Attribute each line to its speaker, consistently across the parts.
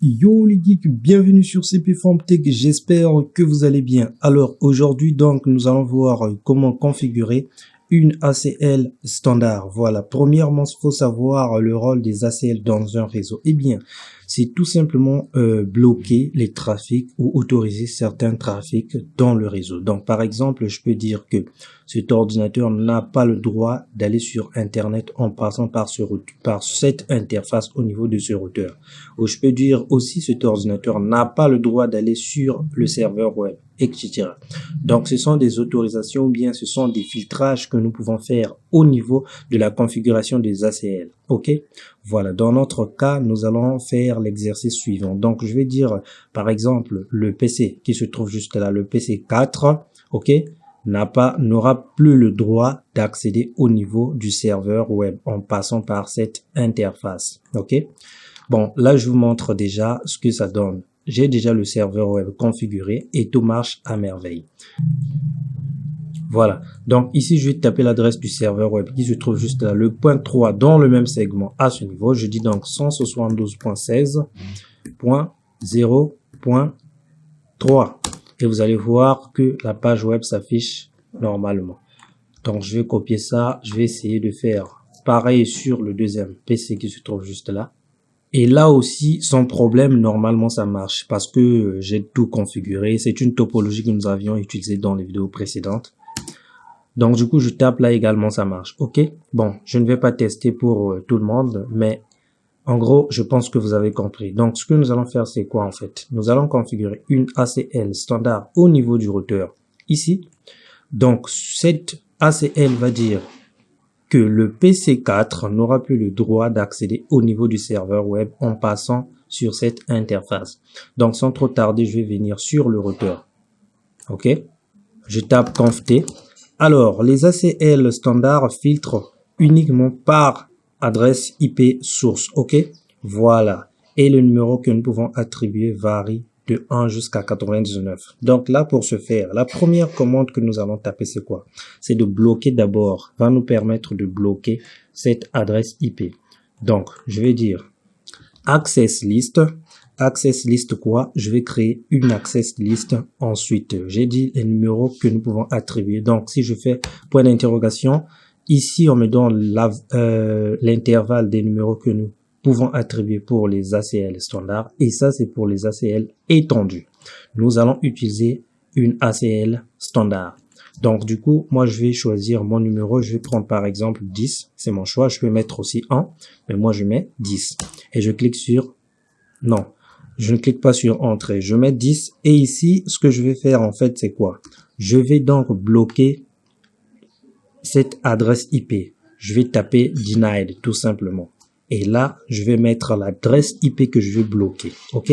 Speaker 1: Yo les geeks, bienvenue sur CP Form Tech, j'espère que vous allez bien. Alors aujourd'hui donc nous allons voir comment configurer une ACL standard. Voilà, premièrement il faut savoir le rôle des ACL dans un réseau. Eh bien, c'est tout simplement bloquer les trafics ou autoriser certains trafics dans le réseau. Donc par exemple, je peux dire que cet ordinateur n'a pas le droit d'aller sur Internet en passant par cette interface au niveau de ce routeur. Ou je peux dire aussi cet ordinateur n'a pas le droit d'aller sur le serveur web, etc. Donc ce sont des autorisations ou bien ce sont des filtrages que nous pouvons faire au niveau de la configuration des ACL. Ok, voilà, dans notre cas, nous allons faire l'exercice suivant. Donc je vais dire par exemple le PC qui se trouve juste là, le PC 4, ok, n'aura plus le droit d'accéder au niveau du serveur web en passant par cette interface. Ok, bon, là je vous montre déjà ce que ça donne. J'ai déjà le serveur web configuré et tout marche à merveille. Voilà, donc ici je vais taper l'adresse du serveur web qui se trouve juste là, le point 3 dans le même segment à ce niveau. Je dis donc 172.16.0.3 et vous allez voir que la page web s'affiche normalement. Donc je vais copier ça, je vais essayer de faire pareil sur le deuxième PC qui se trouve juste là. Et là aussi, sans problème, normalement ça marche parce que j'ai tout configuré. C'est une topologie que nous avions utilisée dans les vidéos précédentes. Donc du coup, je tape là également, ça marche. Ok, bon, je ne vais pas tester pour tout le monde, mais en gros, je pense que vous avez compris. Donc ce que nous allons faire, c'est quoi en fait? Nous allons configurer une ACL standard au niveau du routeur ici. Donc cette ACL va dire que le PC4 n'aura plus le droit d'accéder au niveau du serveur web en passant sur cette interface. Donc sans trop tarder, je vais venir sur le routeur. Ok, je tape conft. Alors, les ACL standards filtrent uniquement par adresse IP source. Ok, voilà. Et le numéro que nous pouvons attribuer varie de 1 jusqu'à 99. Donc là, pour ce faire, la première commande que nous allons taper, c'est quoi? C'est de bloquer d'abord, va nous permettre de bloquer cette adresse IP. Donc, je vais dire access list. Access list quoi? Je vais créer une access list. Ensuite, j'ai dit les numéros que nous pouvons attribuer. Donc, si je fais point d'interrogation, ici, on me donne l'intervalle des numéros que nous pouvons attribuer pour les ACL standards. Et ça, c'est pour les ACL étendus. Nous allons utiliser une ACL standard. Donc, du coup, moi, je vais choisir mon numéro. Je vais prendre, par exemple, 10. C'est mon choix. Je peux mettre aussi 1. Mais moi, je mets 10. Et je clique sur non. Je ne clique pas sur entrée, je mets 10 et ici, ce que je vais faire en fait, c'est quoi? Je vais donc bloquer cette adresse IP. Je vais taper denied tout simplement. Et là, je vais mettre l'adresse IP que je veux bloquer. Ok?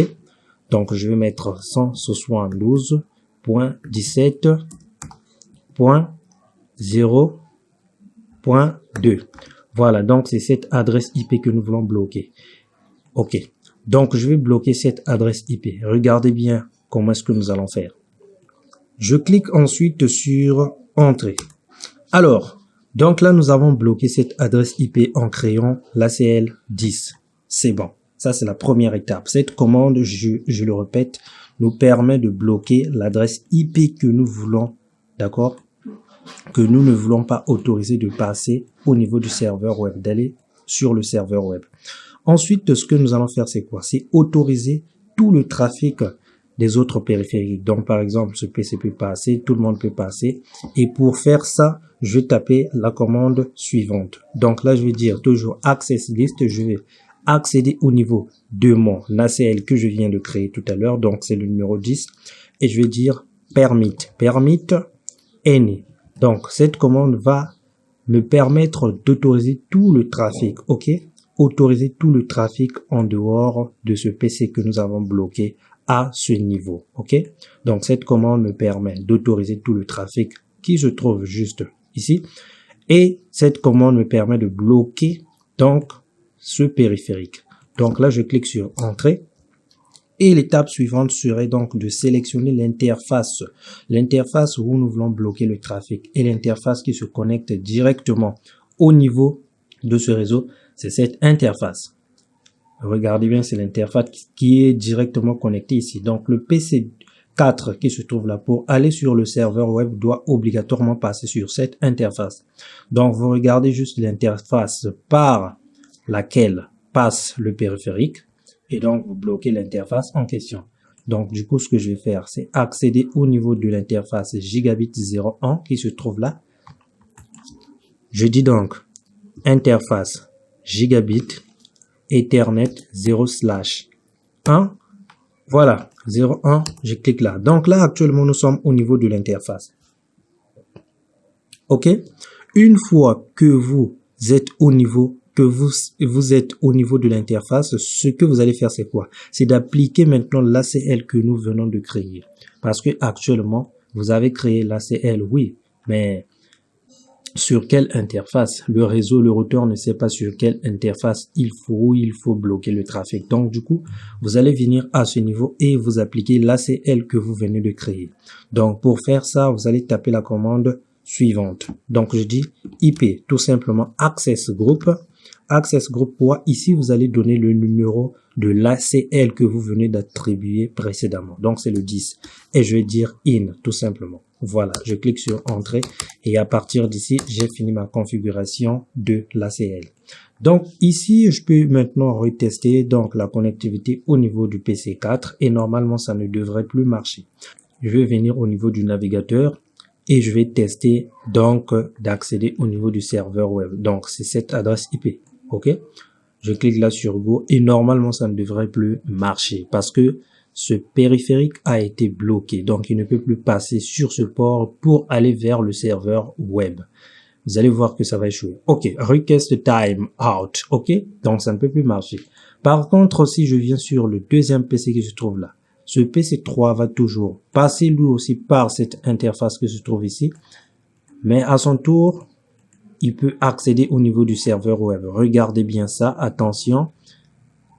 Speaker 1: Donc, je vais mettre 172.17.0.2. Voilà, donc c'est cette adresse IP que nous voulons bloquer. Ok. Donc, je vais bloquer cette adresse IP. Regardez bien comment est-ce que nous allons faire. Je clique ensuite sur Entrée. Alors, donc là, nous avons bloqué cette adresse IP en créant l'ACL 10. C'est bon. Ça, c'est la première étape. Cette commande, je le répète, nous permet de bloquer l'adresse IP que nous voulons, d'accord? Que nous ne voulons pas autoriser de passer au niveau du serveur web, d'aller sur le serveur web. Ensuite, ce que nous allons faire, c'est quoi? C'est autoriser tout le trafic des autres périphériques. Donc, par exemple, ce PC peut passer, tout le monde peut passer. Et pour faire ça, je vais taper la commande suivante. Donc là, je vais dire toujours access list. Je vais accéder au niveau de mon ACL que je viens de créer tout à l'heure. Donc, c'est le numéro 10. Et je vais dire permit any. Donc, cette commande va me permettre d'autoriser tout le trafic. OK? Autoriser tout le trafic en dehors de ce PC que nous avons bloqué à ce niveau. Ok? Donc, cette commande me permet d'autoriser tout le trafic qui se trouve juste ici. Et cette commande me permet de bloquer donc ce périphérique. Donc là, je clique sur Entrée. Et l'étape suivante serait donc de sélectionner l'interface. L'interface où nous voulons bloquer le trafic. Et l'interface qui se connecte directement au niveau de ce réseau. C'est cette interface. Regardez bien, c'est l'interface qui est directement connectée ici. Donc, le PC4 qui se trouve là pour aller sur le serveur web doit obligatoirement passer sur cette interface. Donc, vous regardez juste l'interface par laquelle passe le périphérique et donc vous bloquez l'interface en question. Donc, du coup, ce que je vais faire, c'est accéder au niveau de l'interface Gigabit 01 qui se trouve là. Je dis donc interface Gigabit Ethernet 0/1. Voilà, 01, je clique là. Donc là, actuellement, nous sommes au niveau de l'interface. OK? Une fois que vous êtes au niveau de l'interface, ce que vous allez faire, c'est quoi? C'est d'appliquer maintenant l'ACL que nous venons de créer. Parce que actuellement, vous avez créé l'ACL, oui, mais sur quelle interface? Le réseau, le routeur ne sait pas sur quelle interface il faut bloquer le trafic. Donc, du coup, vous allez venir à ce niveau et vous appliquez l'ACL que vous venez de créer. Donc, pour faire ça, vous allez taper la commande suivante. Donc, je dis IP, tout simplement access group. Access group quoi? Ici, vous allez donner le numéro de l'ACL que vous venez d'attribuer précédemment. Donc, c'est le 10. Et je vais dire in, tout simplement. Voilà, je clique sur entrée et à partir d'ici, j'ai fini ma configuration de l'ACL. Donc, ici, je peux maintenant retester donc la connectivité au niveau du PC4 et normalement, ça ne devrait plus marcher. Je vais venir au niveau du navigateur et je vais tester donc d'accéder au niveau du serveur web. Donc, c'est cette adresse IP. OK? Je clique là sur Go et normalement, ça ne devrait plus marcher parce que ce périphérique a été bloqué. Donc, il ne peut plus passer sur ce port pour aller vers le serveur web. Vous allez voir que ça va échouer. OK, request time out. OK, donc ça ne peut plus marcher. Par contre, si je viens sur le deuxième PC qui se trouve là, ce PC3 va toujours passer lui aussi par cette interface qui se trouve ici. Mais à son tour, il peut accéder au niveau du serveur web. Regardez bien ça, attention.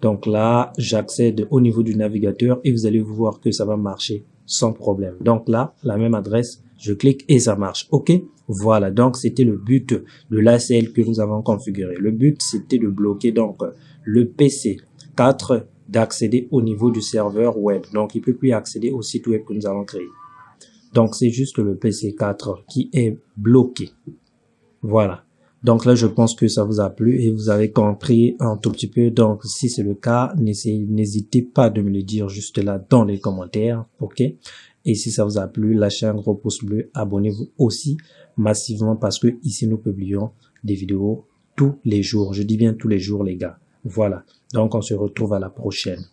Speaker 1: Donc là, j'accède au niveau du navigateur et vous allez voir que ça va marcher sans problème. Donc là, la même adresse, je clique et ça marche. OK? Voilà, donc c'était le but de l'ACL que nous avons configuré. Le but, c'était de bloquer donc le PC4 d'accéder au niveau du serveur web. Donc, il peut plus accéder au site web que nous avons créé. Donc, c'est juste le PC4 qui est bloqué. Voilà. Donc là, je pense que ça vous a plu et vous avez compris un tout petit peu. Donc, si c'est le cas, n'hésitez pas de me le dire juste là dans les commentaires. OK? Et si ça vous a plu, lâchez un gros pouce bleu. Abonnez-vous aussi massivement parce que ici, nous publions des vidéos tous les jours. Je dis bien tous les jours, les gars. Voilà. Donc, on se retrouve à la prochaine.